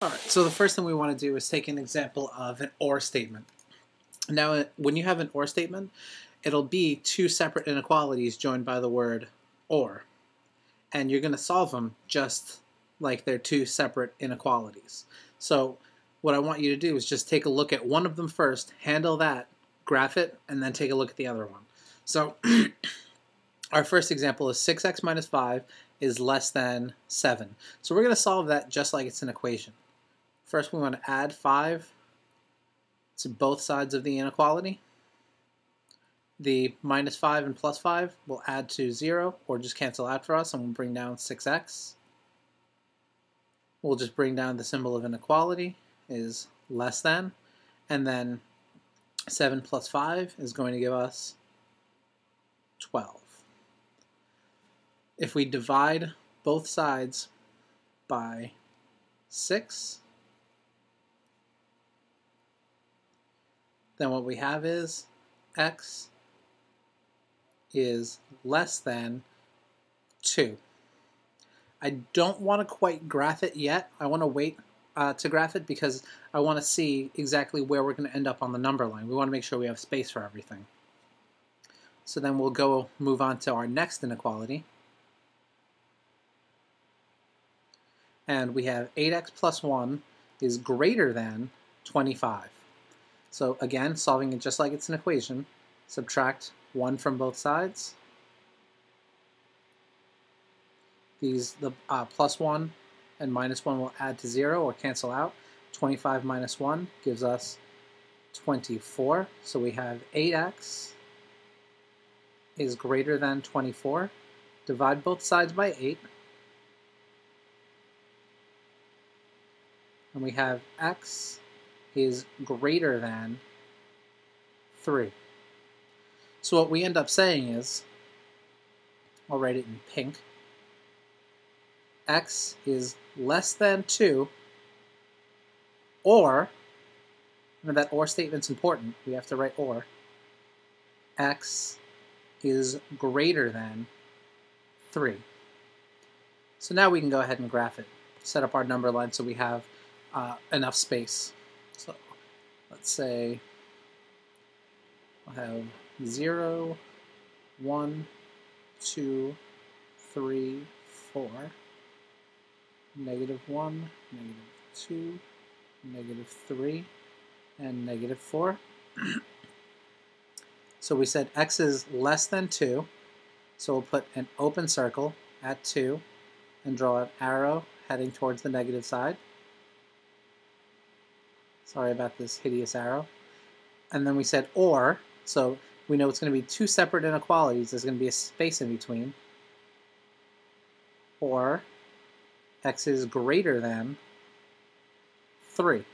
Alright, so the first thing we want to do is take an example of an OR statement. Now, when you have an OR statement, it'll be two separate inequalities joined by the word OR. And you're going to solve them just like they're two separate inequalities. So what I want you to do is just take a look at one of them first, handle that, graph it, and then take a look at the other one. So our first example is 6x minus 5 is less than 7. So we're going to solve that just like it's an equation. First, we want to add 5 to both sides of the inequality. The minus 5 and plus 5 will add to 0, or just cancel out for us, and we'll bring down 6x. We'll just bring down the symbol of inequality is less than, and then 7 plus 5 is going to give us 12. If we divide both sides by 6, then what we have is x is less than 2. I don't want to quite graph it yet. I want to wait to graph it because I want to see exactly where we're going to end up on the number line. We want to make sure we have space for everything. So then we'll move on to our next inequality. And we have 8x plus 1 is greater than 25. So again, solving it just like it's an equation, subtract 1 from both sides. The plus 1 and minus 1 will add to 0 or cancel out. 25 minus 1 gives us 24. So we have 8x is greater than 24. Divide both sides by 8. And we have x is greater than 3. So what we end up saying is, I'll write it in pink, x is less than 2, or, and that or statement's important, we have to write or, x is greater than 3. So now we can go ahead and graph it, set up our number line so we have enough space. So let's say we'll have 0, 1, 2, 3, 4, negative 1, negative 2, negative 3, and negative 4. So we said x is less than 2, so we'll put an open circle at 2 and draw an arrow heading towards the negative side. Sorry about this hideous arrow. And then we said or, so we know it's going to be two separate inequalities. There's going to be a space in between. Or x is greater than 3.